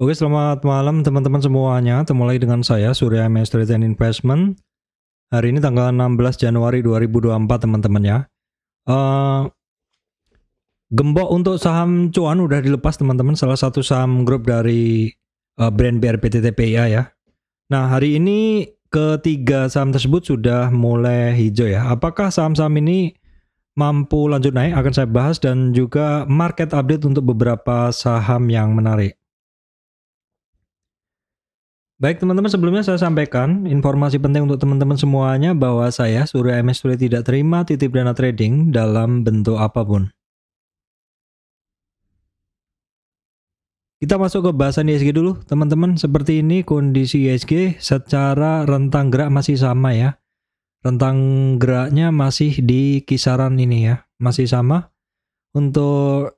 Oke, selamat malam teman-teman semuanya. Ketemu lagi dengan saya Surya MS Trade and Investment. Hari ini tanggal 16 Januari 2024 teman-teman ya. Eh, Gembok untuk saham cuan udah dilepas teman-teman, salah satu saham grup dari brand BRPT TPIA ya. Nah, hari ini ketiga saham tersebut sudah mulai hijau ya. Apakah saham-saham ini mampu lanjut naik? Akan saya bahas, dan juga market update untuk beberapa saham yang menarik. Baik teman-teman, sebelumnya saya sampaikan informasi penting untuk teman-teman semuanya bahwa saya Surya MS Trade tidak terima titip dana trading dalam bentuk apapun. Kita masuk ke bahasan ISG dulu teman-teman. Seperti ini kondisi ISG secara rentang gerak masih sama ya. Rentang geraknya masih di kisaran ini ya, masih sama. Untuk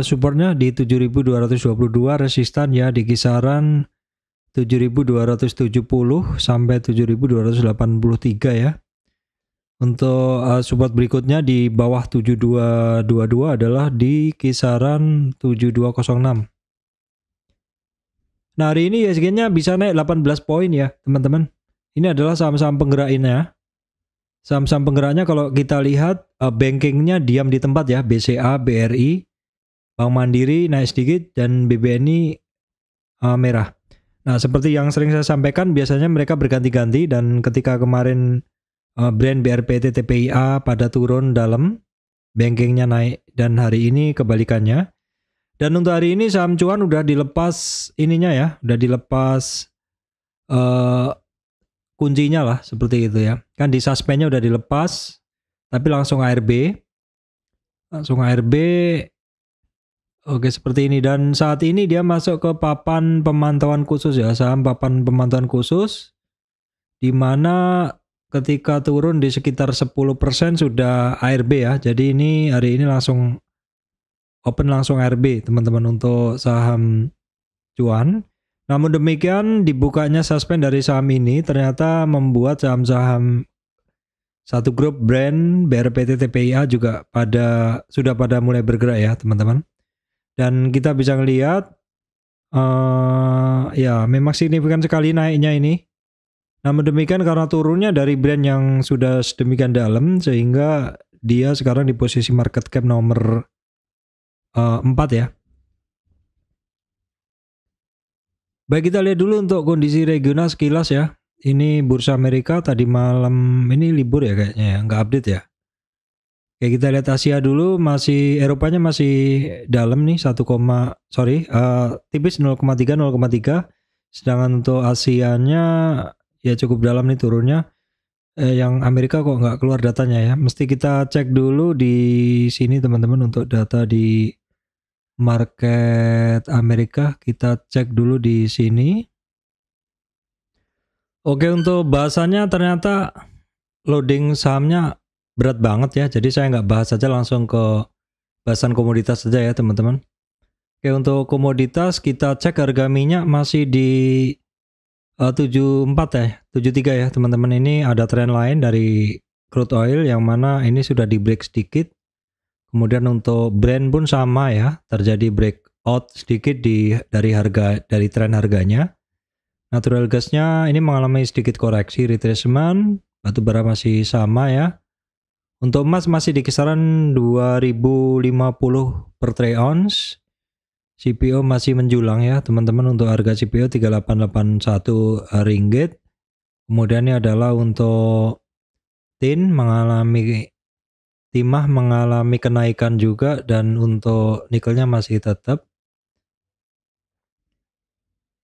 supportnya di 7.222, resistan ya di kisaran 7.270 sampai 7.283 ya. Untuk support berikutnya di bawah 7222 adalah di kisaran 7206. Nah, hari ini ISG-nya bisa naik 18 poin ya, teman-teman. Ini adalah saham-saham penggerak ini ya. Saham-saham penggeraknya kalau kita lihat bankingnya diam di tempat ya, BCA, BRI, Bank Mandiri naik sedikit, dan BBNI merah. Nah, seperti yang sering saya sampaikan, biasanya mereka berganti-ganti, dan ketika kemarin brand BRPT TPIA pada turun dalam, bankingnya naik, dan hari ini kebalikannya. Dan untuk hari ini saham cuan udah dilepas ininya ya, udah dilepas kuncinya lah, seperti itu ya. Kan di suspendnya udah dilepas, tapi langsung ARB. Oke, seperti ini. Dan saat ini dia masuk ke papan pemantauan khusus ya, saham papan pemantauan khusus, di mana ketika turun di sekitar 10% sudah ARB ya. Jadi ini hari ini langsung open, langsung ARB teman-teman untuk saham cuan. Namun demikian, dibukanya suspend dari saham ini ternyata membuat saham-saham satu grup brand BRPT TPIA juga sudah pada mulai bergerak ya teman-teman. Dan kita bisa ngelihat ya memang signifikan sekali naiknya ini. Namun demikian, karena turunnya dari brand yang sudah sedemikian dalam, sehingga dia sekarang di posisi market cap nomor 4 ya. Baik, kita lihat dulu untuk kondisi regional sekilas ya. Ini bursa Amerika tadi malam ini libur ya kayaknya ya, nggak update ya. Oke, kita lihat Asia dulu, Eropanya masih dalam nih, tipis 0,3. Sedangkan untuk Asianya ya cukup dalam nih turunnya. Yang Amerika kok nggak keluar datanya ya. Mesti kita cek dulu di sini teman-teman untuk data di market Amerika. Kita cek dulu di sini. Oke, untuk bahasannya ternyata loading sahamnya berat banget ya. Jadi saya nggak bahas saja, langsung ke bahasan komoditas saja ya teman-teman. Oke, untuk komoditas kita cek harga minyak masih di 74 ya, 73 ya teman-teman. Ini ada tren lain dari crude oil yang mana ini sudah di break sedikit. Kemudian untuk Brent pun sama ya, terjadi breakout sedikit dari tren harganya. Natural gasnya ini mengalami sedikit koreksi retracement, batu bara masih sama ya. Untuk emas masih di kisaran 2050 per troy ounce. CPO masih menjulang ya teman-teman, untuk harga CPO 3881 ringgit. Kemudian ini adalah untuk timah mengalami kenaikan juga, dan untuk nikelnya masih tetap.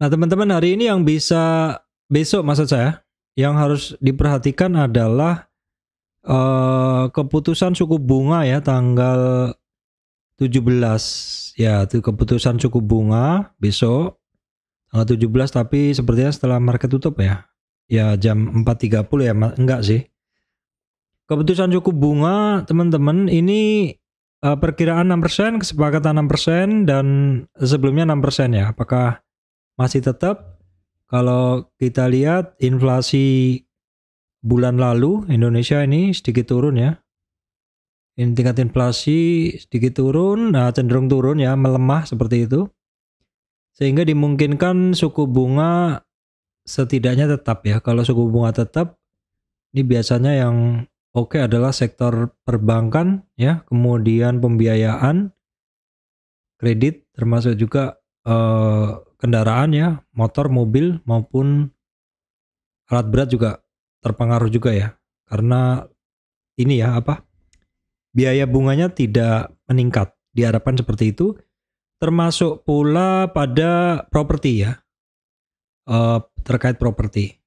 Nah teman-teman, hari ini yang bisa, besok maksud saya, yang harus diperhatikan adalah keputusan suku bunga ya, tanggal 17 ya, itu keputusan suku bunga besok tanggal 17, tapi sepertinya setelah market tutup ya jam 4.30 ya, enggak sih. Keputusan suku bunga teman-teman ini perkiraan 6%, kesepakatan 6%, dan sebelumnya 6% ya. Apakah masih tetap? Kalau kita lihat inflasi bulan lalu Indonesia ini sedikit turun ya. Ini tingkat inflasi sedikit turun, cenderung turun ya, melemah seperti itu. Sehingga dimungkinkan suku bunga setidaknya tetap ya. Kalau suku bunga tetap, ini biasanya yang oke adalah sektor perbankan ya, kemudian pembiayaan, kredit, termasuk juga kendaraan ya, motor, mobil maupun alat berat juga terpengaruh juga ya. Karena ini ya biaya bunganya tidak meningkat. Diharapkan seperti itu. Termasuk pula pada properti ya, terkait properti.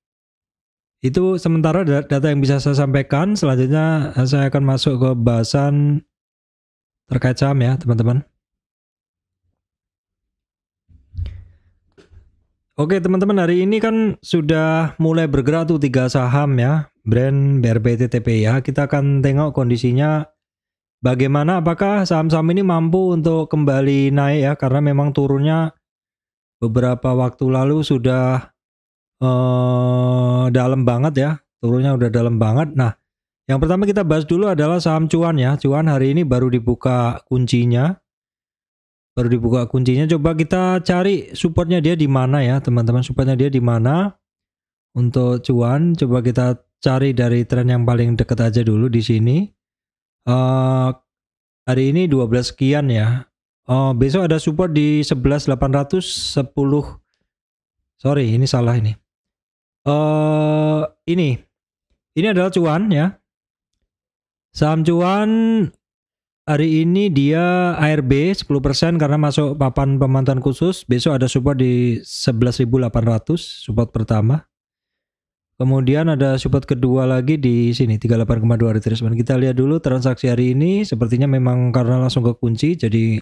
Itu sementara data yang bisa saya sampaikan. Selanjutnya saya akan masuk ke bahasan terkait saham ya teman-teman. Oke teman-teman, hari ini kan sudah mulai bergerak tuh 3 saham ya, Brand, BRPT, TPIA. Kita akan tengok kondisinya bagaimana, apakah saham-saham ini mampu untuk kembali naik ya, karena memang turunnya beberapa waktu lalu sudah dalam banget ya, turunnya udah dalam banget. Nah, yang pertama kita bahas dulu adalah saham cuan ya. Cuan hari ini baru dibuka kuncinya. Coba kita cari supportnya dia di mana ya teman-teman. Supportnya dia di mana untuk cuan. Coba kita cari dari tren yang paling dekat aja dulu di sini. Hari ini 12 sekian ya. Besok ada support di 11.810. Sorry, ini salah ini. Ini adalah cuan ya. Saham cuan hari ini dia ARB 10% karena masuk papan pemantauan khusus. Besok ada support di 11.800, support pertama. Kemudian ada support kedua lagi di sini 38,2 retracement. Kita lihat dulu transaksi hari ini, sepertinya memang karena langsung ke kunci jadi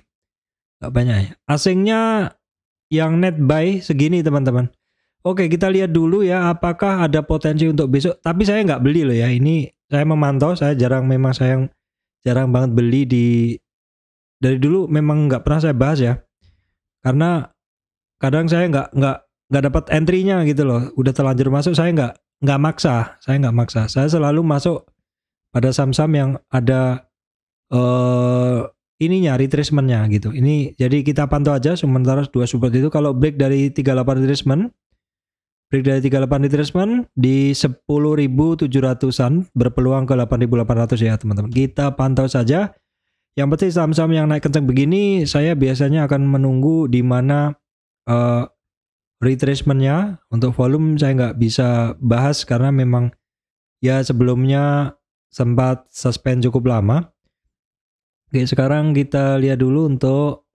gak banyak ya. Asingnya yang net buy segini teman-teman. Oke, kita lihat dulu ya apakah ada potensi untuk besok. Tapi saya nggak beli loh ya. Ini saya memantau, saya jarang banget beli dari dulu, memang nggak pernah saya bahas ya. Karena kadang saya nggak dapat entry-nya gitu loh. Udah terlanjur masuk, saya nggak maksa. Saya selalu masuk pada saham-saham yang ada ininya retracement-nya gitu. Ini jadi kita pantau aja sementara 2 support itu. Kalau break dari 38 retracement, retracement di 10.700-an, berpeluang ke 8.800 ya teman-teman. Kita pantau saja. Yang penting saham-saham yang naik kencang begini, saya biasanya akan menunggu di mana retracement-nya. Untuk volume saya nggak bisa bahas karena memang ya sebelumnya sempat suspend cukup lama. Oke, sekarang kita lihat dulu untuk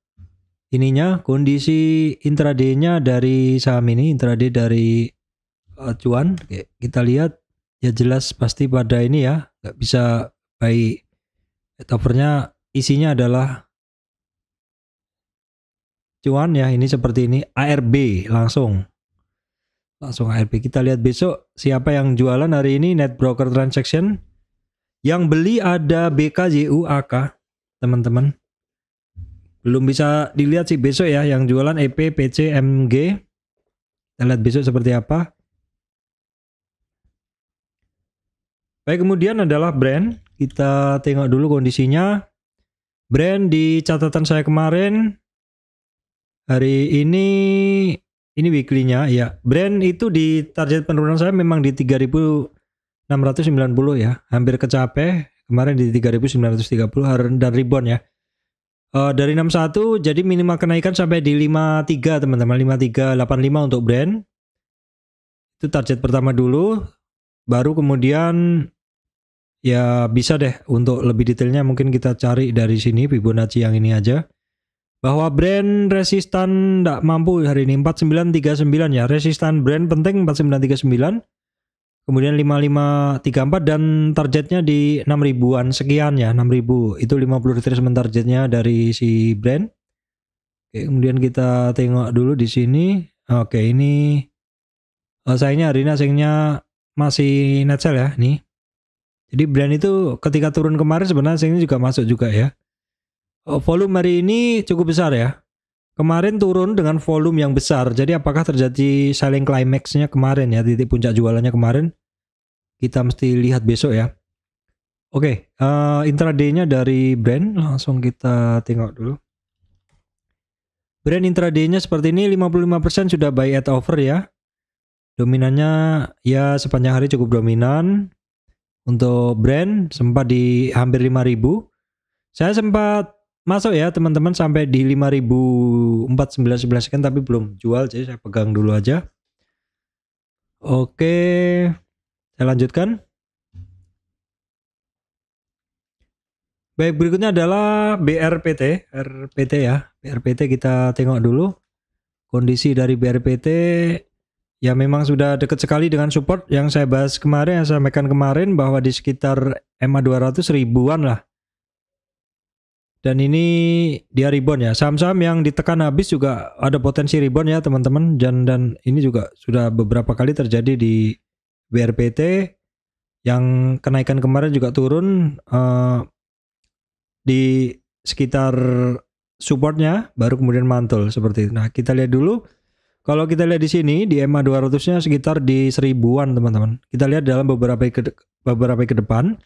ininya, kondisi intraday-nya dari saham ini, intraday dari cuan. Oke, kita lihat ya jelas pasti pada ini ya, nggak bisa buy overnya, isinya adalah cuan ya. Ini seperti ini, ARB langsung ARB. Kita lihat besok siapa yang jualan hari ini, net broker transaction. Yang beli ada BKJU AK teman-teman. Belum bisa dilihat sih besok ya, yang jualan EP, PC, MG. Kita lihat besok seperti apa. Baik, kemudian adalah brand. Kita tengok dulu kondisinya. Brand di catatan saya kemarin, hari ini weekly-nya ya. Brand itu di target penurunan saya memang di 3.690 ya. Hampir kecapai. Kemarin di 3.930 dan rebound ya. Dari 61 jadi minimal kenaikan sampai di 53 teman-teman, 5385 untuk brand. Itu target pertama dulu, baru kemudian ya bisa deh untuk lebih detailnya mungkin kita cari dari sini Fibonacci yang ini aja. Bahwa brand resistan tidak mampu hari ini 4939 ya, resistan brand penting 4939. Kemudian 5534 dan targetnya di 6.000-an sekian ya, 6.000. Itu 50 retracement targetnya dari si brand. Oke, kemudian kita tengok dulu di sini. Oke, ini sayangnya hari ini asingnya masih net sell ya nih. Jadi brand itu ketika turun kemarin sebenarnya asingnya juga masuk juga ya. Volume hari ini cukup besar ya. Kemarin turun dengan volume yang besar. Jadi apakah terjadi selling climax-nya kemarin ya, titik puncak jualannya kemarin? Kita mesti lihat besok ya. Oke, intraday-nya dari brand langsung kita tengok dulu. Brand intraday-nya seperti ini, 55% sudah buy at over ya. Dominannya ya sepanjang hari cukup dominan. Untuk brand sempat di hampir 5.000. Saya sempat masuk ya teman-teman sampai di 5.499 sekian, tapi belum jual, jadi saya pegang dulu aja. Oke, saya lanjutkan. Baik, berikutnya adalah BRPT. RPT ya. BRPT kita tengok dulu. Kondisi dari BRPT ya memang sudah dekat sekali dengan support yang saya bahas kemarin, yang saya sampaikan kemarin bahwa di sekitar MA 200 ribuan lah. Dan ini dia rebound ya. Saham-saham yang ditekan habis juga ada potensi rebound ya teman-teman. Dan ini juga sudah beberapa kali terjadi di BRPT. Yang kenaikan kemarin juga turun di sekitar supportnya, baru kemudian mantul seperti itu. Nah, kita lihat dulu. Kalau kita lihat di sini di MA 200-nya sekitar di 1000-an teman-teman. Kita lihat dalam beberapa ke depan.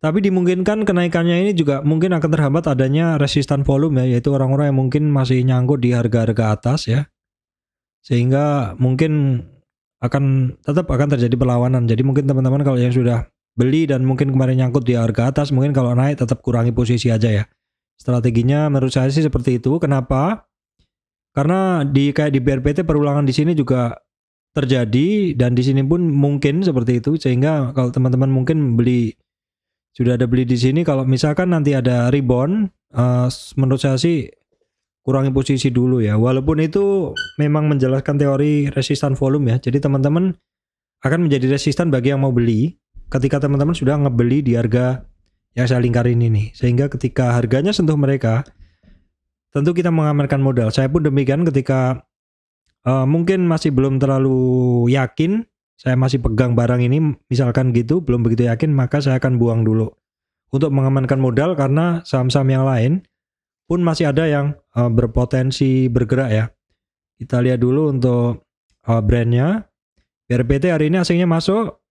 Tapi dimungkinkan kenaikannya ini juga mungkin akan terhambat adanya resistan volume ya, yaitu orang-orang yang mungkin masih nyangkut di harga-harga atas ya. Sehingga mungkin tetap akan terjadi perlawanan. Jadi mungkin teman-teman kalau yang sudah beli dan mungkin kemarin nyangkut di harga atas, mungkin kalau naik tetap kurangi posisi aja ya. Strateginya menurut saya sih seperti itu. Kenapa? Karena kayak di BRPT perulangan di sini juga terjadi, dan di sini pun mungkin seperti itu. Sehingga kalau teman-teman mungkin sudah ada beli di sini, kalau misalkan nanti ada rebound, menurut saya sih kurangi posisi dulu ya. Walaupun itu memang menjelaskan teori resistan volume ya. Jadi teman-teman akan menjadi resistan bagi yang mau beli ketika teman-teman sudah ngebeli di harga yang saya lingkarin ini. Sehingga ketika harganya sentuh mereka, tentu kita mengamankan modal. Saya pun demikian ketika mungkin masih belum terlalu yakin, saya masih pegang barang ini, misalkan gitu, belum begitu yakin, maka saya akan buang dulu untuk mengamankan modal, karena saham-saham yang lain pun masih ada yang berpotensi bergerak ya. Kita lihat dulu untuk brandnya. BRPT hari ini asingnya masuk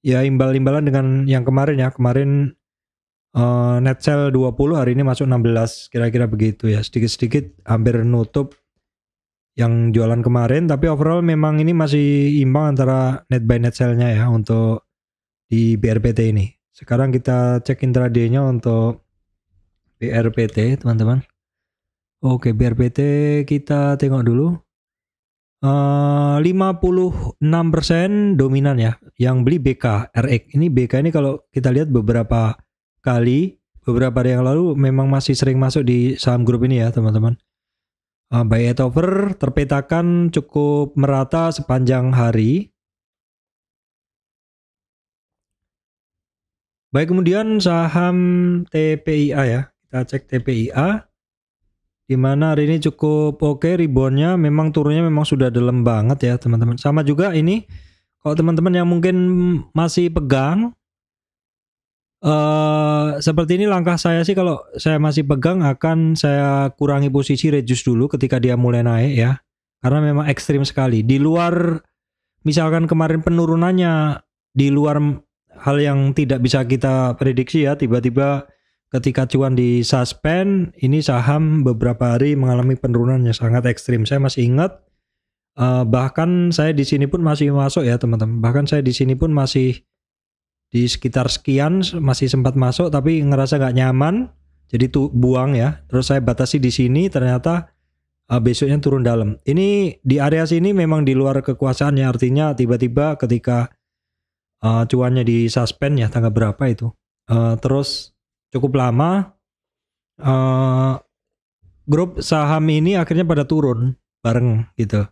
ya, imbal-imbalan dengan yang kemarin ya. Kemarin net sell 20, hari ini masuk 16, kira-kira begitu ya. Sedikit-sedikit hampir nutup yang jualan kemarin, tapi overall memang ini masih imbang antara net buy net sell-nya ya untuk di BRPT ini. Sekarang kita cek intraday-nya untuk BRPT teman-teman. Oke, BRPT kita tengok dulu. 56% dominan ya. Yang beli BK RX. Ini BK ini kalau kita lihat beberapa hari yang lalu memang masih sering masuk di saham grup ini ya teman-teman. Buy at over terpetakan cukup merata sepanjang hari. Baik, kemudian saham TPIA ya. Kita cek TPIA. Di mana hari ini cukup oke, reboundnya memang turunnya memang sudah dalam banget ya teman-teman. Sama juga ini kalau teman-teman yang mungkin masih pegang, seperti ini langkah saya sih, kalau saya masih pegang akan saya kurangi posisi, reduce dulu ketika dia mulai naik ya, karena memang ekstrim sekali. Di luar misalkan kemarin penurunannya di luar hal yang tidak bisa kita prediksi ya, tiba-tiba ketika cuan di suspend, ini saham beberapa hari mengalami penurunan yang sangat ekstrim. Saya masih ingat, bahkan saya di sini pun masih masuk ya teman-teman. Bahkan saya di sini pun masih di sekitar sekian, masih sempat masuk, tapi ngerasa nggak nyaman, jadi tuh buang ya. Terus saya batasi di sini, ternyata besoknya turun dalam. Ini di area sini memang di luar kekuasaannya, artinya tiba-tiba ketika cuannya di suspend ya, tanggal berapa itu, terus cukup lama, grup saham ini akhirnya pada turun bareng gitu.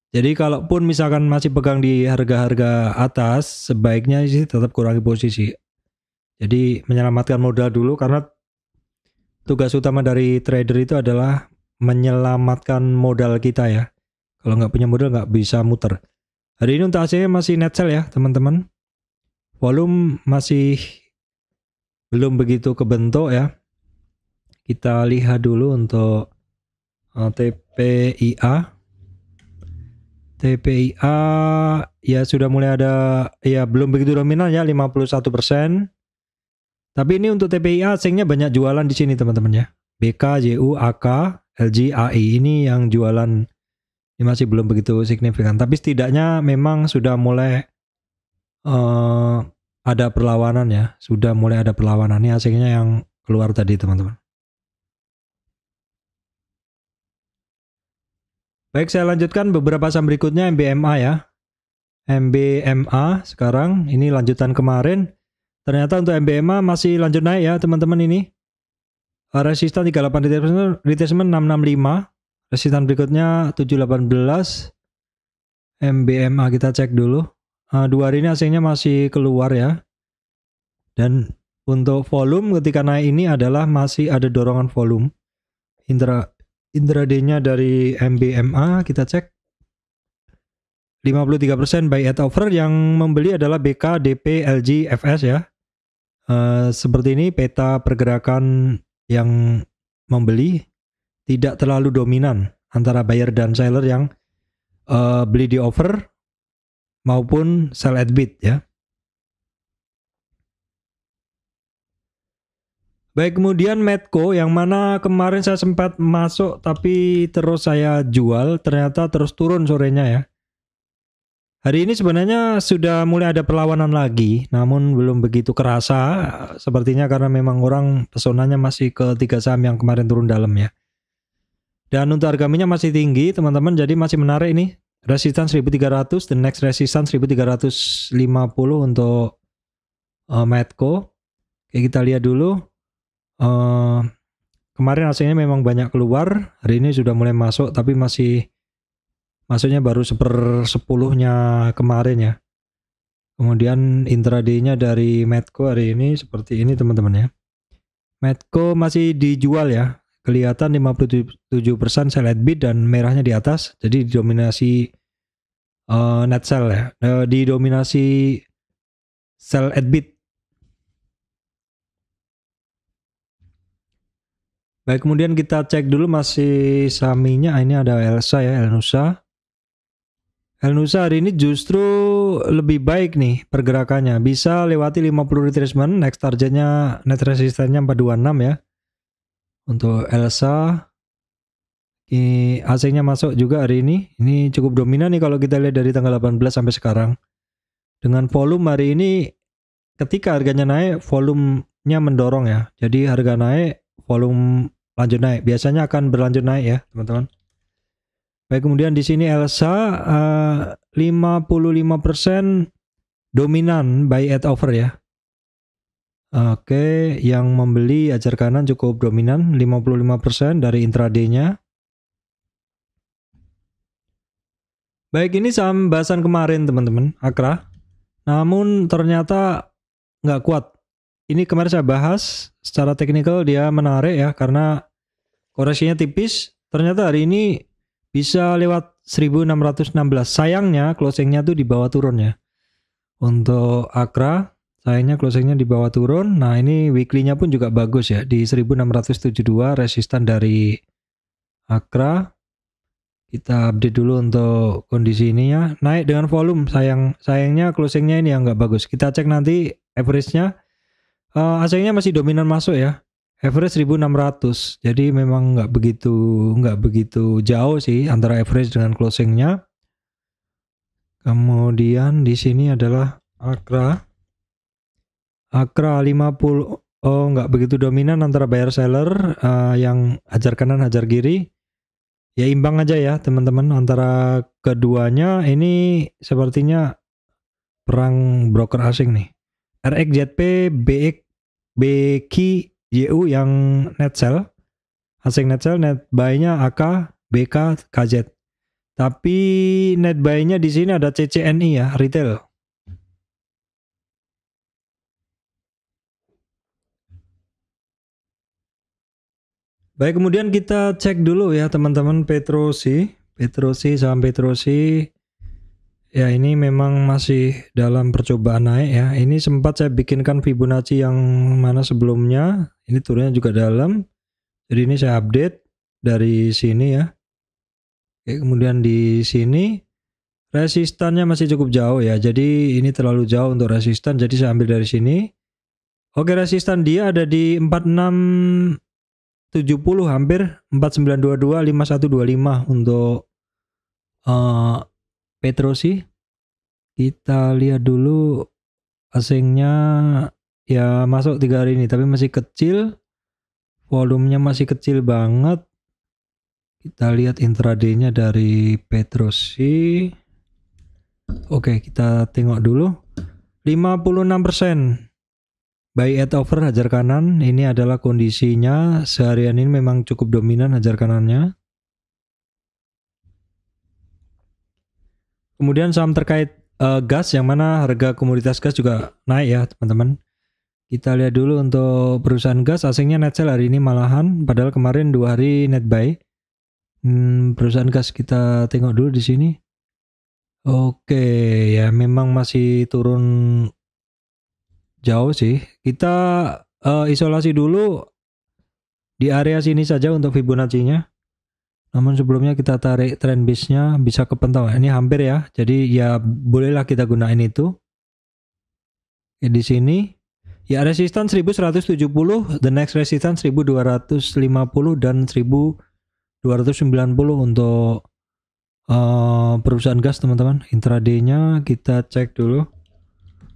Jadi kalaupun misalkan masih pegang di harga-harga atas, sebaiknya sih tetap kurangi posisi. Jadi menyelamatkan modal dulu, karena tugas utama dari trader itu adalah menyelamatkan modal kita ya. Kalau nggak punya modal nggak bisa muter. Hari ini untuk AC masih net sell ya teman-teman. Volume masih belum begitu kebentuk ya. Kita lihat dulu untuk TPIA. TPIA ya sudah mulai ada ya, belum begitu dominan ya, 51%. Tapi ini untuk TPIA asingnya banyak jualan di sini teman-teman ya. BK, JU, AK, LG AI ini yang jualan ini masih belum begitu signifikan, tapi setidaknya memang sudah mulai ada perlawanan ya, sudah mulai ada perlawanan. Ini hasilnya yang keluar tadi teman-teman. Baik, saya lanjutkan beberapa saham berikutnya, MBMA ya. MBMA sekarang ini lanjutan kemarin. Ternyata untuk MBMA masih lanjut naik ya teman-teman ini. Resistan 38, retracement 665. Resistan berikutnya 718. MBMA kita cek dulu. 2 hari ini hasilnya masih keluar ya. Dan untuk volume ketika naik ini adalah masih ada dorongan volume. Intraday-nya dari MBMA kita cek 53% buy at offer, yang membeli adalah BK, DP, LG, FS ya. Seperti ini peta pergerakan yang membeli tidak terlalu dominan antara buyer dan seller yang beli di offer maupun sell at bid ya. Baik, kemudian Medco yang mana kemarin saya sempat masuk tapi terus saya jual, ternyata terus turun sorenya ya. Hari ini sebenarnya sudah mulai ada perlawanan lagi, namun belum begitu kerasa sepertinya karena memang orang pesonanya masih ke 3 saham yang kemarin turun dalam ya. Dan untuk harga minyak masih tinggi teman-teman, jadi masih menarik ini. Resistance 1300, the next resistance 1350 untuk Medco. Oke, kita lihat dulu. Kemarin hasilnya memang banyak keluar, hari ini sudah mulai masuk tapi masuknya baru 1/10-nya kemarin ya. Kemudian intraday-nya dari Medco hari ini seperti ini teman-teman ya. Medco masih dijual ya, kelihatan 57% sell at bid dan merahnya di atas, jadi didominasi net sell ya, didominasi sell at bid. Baik, kemudian kita cek dulu masih sahaminya. Ini ada Elsa ya, Elnusa. Elnusa hari ini justru lebih baik nih pergerakannya, bisa lewati 50 retracement, next targetnya net resistannya 426 ya. Untuk Elsa ini AC-nya masuk juga hari ini cukup dominan nih kalau kita lihat dari tanggal 18 sampai sekarang. Dengan volume hari ini ketika harganya naik, volumenya mendorong ya, jadi harga naik, volume lanjut naik, biasanya akan berlanjut naik ya teman-teman. Baik, kemudian di sini Elsa 55% dominan buy at offer ya. Oke, yang membeli ajar kanan cukup dominan 55% dari intraday-nya. Baik, ini saham bahasan kemarin teman-teman, Akra. Namun ternyata nggak kuat. Ini kemarin saya bahas secara teknikal dia menarik ya karena koreksinya tipis. Ternyata hari ini bisa lewat 1616. Sayangnya closingnya tuh di bawah turun ya. Untuk Akra sayangnya closingnya di bawah turun. Nah, ini weekly-nya pun juga bagus ya, di 1672 resistan dari Akra. Kita update dulu untuk kondisi ini ya. Naik dengan volume, sayangnya closingnya ini yang nggak bagus. Kita cek nanti average-nya. AC-nya masih dominan masuk ya. Average 1600. Jadi memang nggak begitu jauh sih antara average dengan closingnya. Kemudian di sini adalah Akra 50. Nggak begitu dominan antara buyer seller, yang hajar kanan hajar kiri. Ya imbang aja ya teman-teman antara keduanya. Ini sepertinya perang broker asing nih. RXZP, BQ, YU yang net sell, asing net sell, net buy-nya AK, BK, KZ. Tapi net buy-nya di sini ada CCNI ya, retail. Baik, kemudian kita cek dulu ya teman-teman Petrosi, saham Petrosi. Ya, ini memang masih dalam percobaan naik ya. Ini sempat saya bikinkan Fibonacci yang mana sebelumnya. Ini turunnya juga dalam. Jadi ini saya update dari sini ya. Oke, kemudian di sini resistannya masih cukup jauh ya. Jadi ini terlalu jauh untuk resistan. Jadi saya ambil dari sini. Oke, resistan dia ada di 46 70 hampir 4922 5125 untuk Petrosi. Kita lihat dulu asingnya ya masuk 3 hari ini tapi masih kecil, volumenya masih kecil banget. Kita lihat intraday-nya dari Petrosi. Oke, kita tengok dulu 56% buy at over hajar kanan. Ini adalah kondisinya seharian ini, memang cukup dominan hajar kanannya. Kemudian saham terkait gas, yang mana harga komoditas gas juga naik ya teman-teman. Kita lihat dulu untuk perusahaan gas, asingnya net sell hari ini malahan, padahal kemarin 2 hari net buy. Perusahaan gas kita tengok dulu di sini. Oke, ya memang masih turun jauh sih. Kita isolasi dulu di area sini saja untuk Fibonacci-nya. Namun sebelumnya kita tarik trend base-nya bisa kepantau. Ini hampir ya. Jadi ya bolehlah kita gunain itu. Oke, di sini ya resistance 1170, the next resistance 1250 dan 1290 untuk perusahaan gas teman-teman. Intraday-nya kita cek dulu.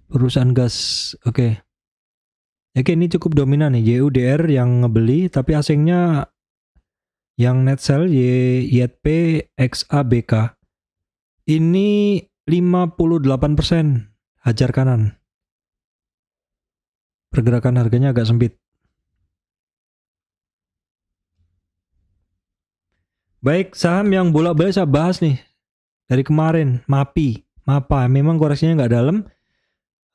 Perusahaan gas. Oke. Oke, ini cukup dominan nih, YUDR yang ngebeli, tapi asingnya yang net sell YYP XABK. Ini 58% hajar kanan. Pergerakan harganya agak sempit. Baik, saham yang bolak-balik saya bahas nih dari kemarin, MAPA memang koreksinya nggak dalam.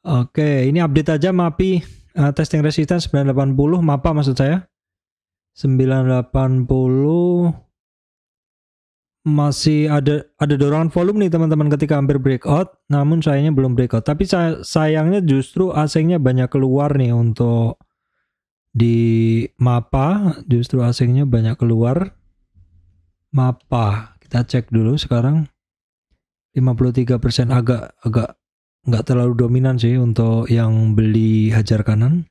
Oke, ini update aja MAPI, testing resistance 980, MAPA maksud saya 980. Masih ada dorongan volume nih teman-teman ketika hampir breakout, namun sayangnya belum breakout. Tapi sayangnya justru asingnya banyak keluar nih untuk di MAPA, justru asingnya banyak keluar. MAPA kita cek dulu sekarang 53%, agak nggak terlalu dominan sih untuk yang beli hajar kanan.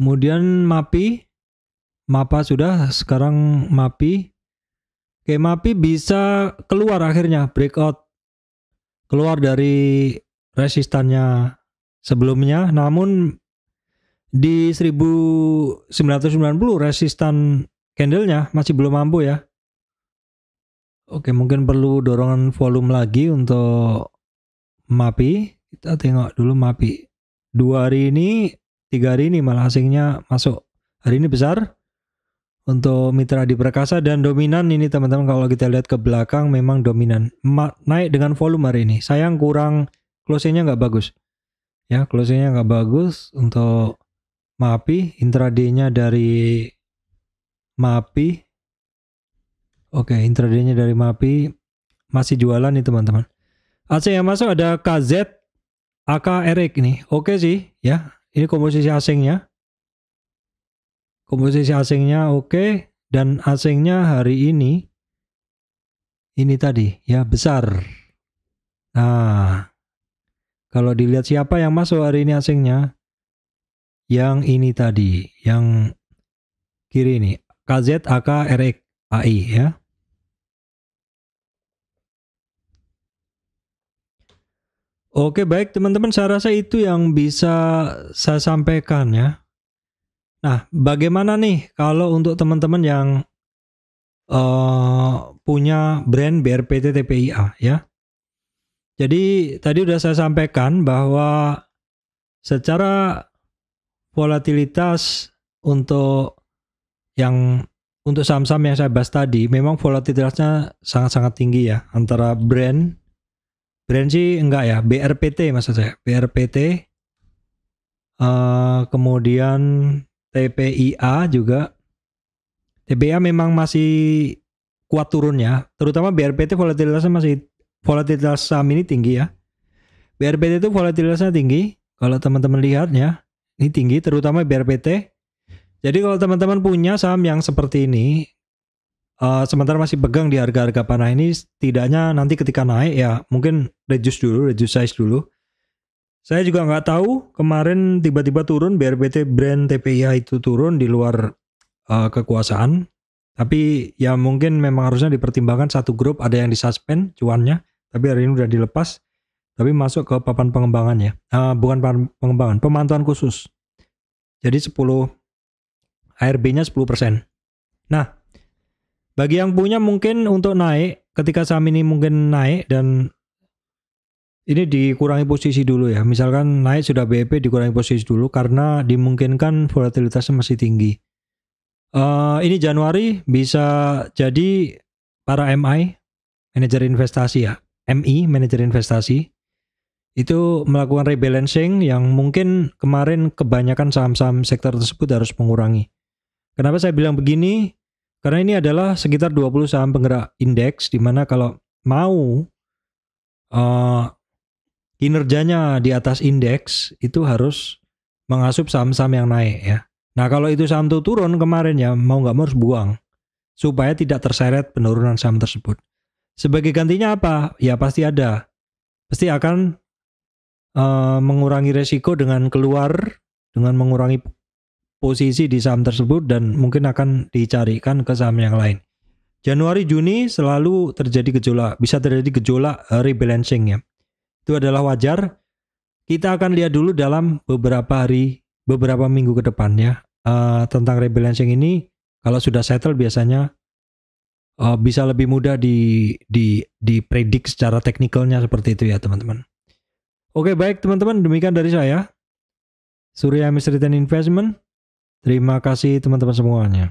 Kemudian MAPA sudah, sekarang MAPI. Oke, MAPI bisa keluar akhirnya, breakout, keluar dari resistannya sebelumnya, namun di 1990 resistan candlenya masih belum mampu ya. Oke, mungkin perlu dorongan volume lagi untuk MAPI. Kita tengok dulu MAPI. 2 hari ini, 3 hari ini malah asingnya masuk. Hari ini besar untuk Mitra Adi Perkasa dan dominan ini teman-teman. Kalau kita lihat ke belakang memang dominan. Naik dengan volume hari ini. Sayang kurang, closingnya nggak bagus. Ya, closingnya nggak bagus untuk MAPI. Intraday-nya dari MAPI. Oke, intraday-nya dari MAPI masih jualan nih teman-teman. Asing yang masuk ada KZ, AK, RX ini. Oke sih ya. Ini komposisi asingnya. Komposisi asingnya oke, dan asingnya hari ini tadi ya besar. Nah, kalau dilihat siapa yang masuk hari ini asingnya, yang ini tadi, yang kiri ini, KZ, AK, RX, AI ya. Oke, baik teman-teman, saya rasa itu yang bisa saya sampaikan ya. Nah, bagaimana nih kalau untuk teman-teman yang punya brand BRPT TPIA ya. Jadi tadi udah saya sampaikan bahwa secara volatilitas untuk saham-saham yang saya bahas tadi, memang volatilitasnya sangat-sangat tinggi ya, antara brand sih enggak ya, BRPT maksud saya, BRPT, kemudian TPIA juga. TPIA memang masih kuat turunnya, terutama BRPT volatilitas saham ini tinggi ya. BRPT itu volatilitasnya tinggi, kalau teman-teman lihat ya, ini tinggi terutama BRPT. Jadi kalau teman-teman punya saham yang seperti ini, sementara masih pegang di harga-harga panah ini, setidaknya nanti ketika naik ya mungkin reduce size dulu. Saya juga nggak tahu, kemarin tiba-tiba turun, BRPT Brand TPIA itu turun di luar kekuasaan. Tapi ya mungkin memang harusnya dipertimbangkan, satu grup ada yang disuspend cuannya, tapi hari ini udah dilepas, tapi masuk ke papan pengembangannya. Bukan papan pengembangan, pemantauan khusus. Jadi 10 ARB-nya 10%. Nah, bagi yang punya mungkin untuk naik, ketika saham ini mungkin naik dan ini dikurangi posisi dulu ya. Misalkan naik sudah BEP, dikurangi posisi dulu karena dimungkinkan volatilitasnya masih tinggi. Ini Januari bisa jadi para MI, manajer investasi ya, MI, manajer investasi, itu melakukan rebalancing yang mungkin kemarin kebanyakan saham-saham sektor tersebut harus mengurangi. Kenapa saya bilang begini? Karena ini adalah sekitar 20 saham penggerak indeks, di mana kalau mau kinerjanya di atas indeks itu harus mengasup saham-saham yang naik ya. Nah kalau itu saham itu turun kemarin ya, mau nggak mau harus buang supaya tidak terseret penurunan saham tersebut. Sebagai gantinya apa? Ya pasti ada. Pasti akan mengurangi resiko dengan keluar, dengan mengurangi posisi di saham tersebut dan mungkin akan dicarikan ke saham yang lain. Januari, Juni selalu terjadi gejolak, bisa terjadi gejolak rebalancing ya. Itu adalah wajar. Kita akan lihat dulu dalam beberapa hari, beberapa minggu ke depan ya. Tentang rebalancing ini, kalau sudah settle biasanya bisa lebih mudah dipredik secara teknikalnya seperti itu ya teman-teman. Oke baik teman-teman, demikian dari saya. Surya Misteri Investment. Terima kasih teman-teman semuanya.